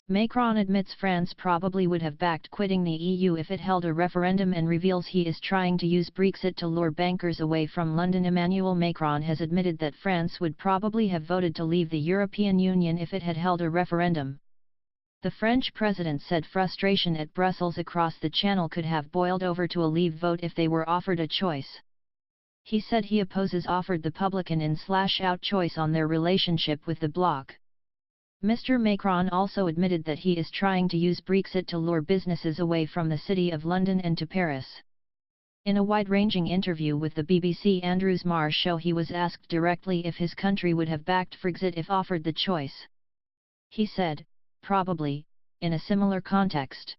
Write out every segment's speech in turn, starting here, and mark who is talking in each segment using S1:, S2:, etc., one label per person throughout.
S1: Macron admits France probably would have backed quitting the EU if it held a referendum and reveals he is trying to use Brexit to lure bankers away from London. Emmanuel Macron has admitted that France would probably have voted to leave the European Union if it had held a referendum. The French president said frustration at Brussels across the Channel could have boiled over to a leave vote if they were offered a choice. He said he opposes offered the public an in/out choice on their relationship with the bloc. Mr. Macron also admitted that he is trying to use Brexit to lure businesses away from the City of London and to Paris. In a wide-ranging interview with the BBC Andrews Marr show, he was asked directly if his country would have backed Frexit if offered the choice. He said, "Probably, in a similar context.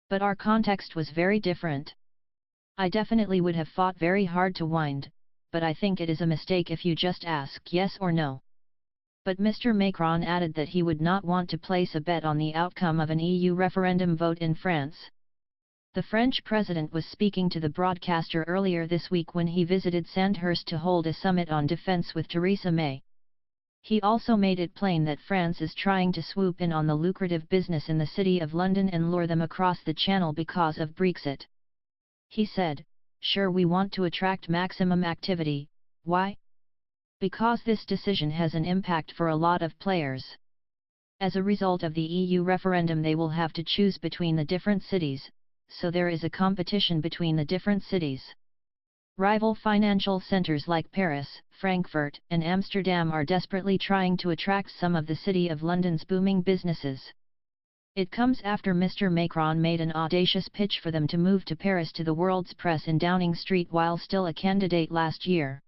S1: But our context was very different. I definitely would have fought very hard to wind, but I think it is a mistake if you just ask yes or no." But Mr. Macron added that he would not want to place a bet on the outcome of an EU referendum vote in France. The French president was speaking to the broadcaster earlier this week when he visited Sandhurst to hold a summit on defence with Theresa May. He also made it plain that France is trying to swoop in on the lucrative business in the City of London and lure them across the Channel because of Brexit. He said, "Sure, we want to attract maximum activity. Why? Because this decision has an impact for a lot of players. As a result of the EU referendum, they will have to choose between the different cities, so there is a competition between the different cities. Rival financial centres like Paris, Frankfurt, and Amsterdam are desperately trying to attract some of the City of London's booming businesses. It comes after Mr. Macron made an audacious pitch for them to move to Paris to the world's press in Downing Street while still a candidate last year."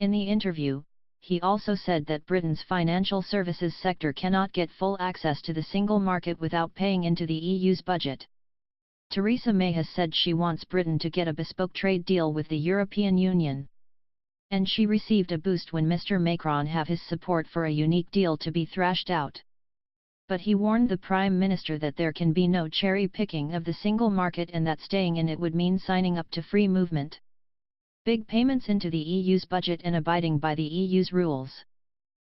S1: In the interview, he also said that Britain's financial services sector cannot get full access to the single market without paying into the EU's budget. Theresa May has said she wants Britain to get a bespoke trade deal with the European Union. And she received a boost when Mr. Macron have his support for a unique deal to be thrashed out. But he warned the Prime Minister that there can be no cherry-picking of the single market and that staying in it would mean signing up to free movement, big payments into the EU's budget and abiding by the EU's rules.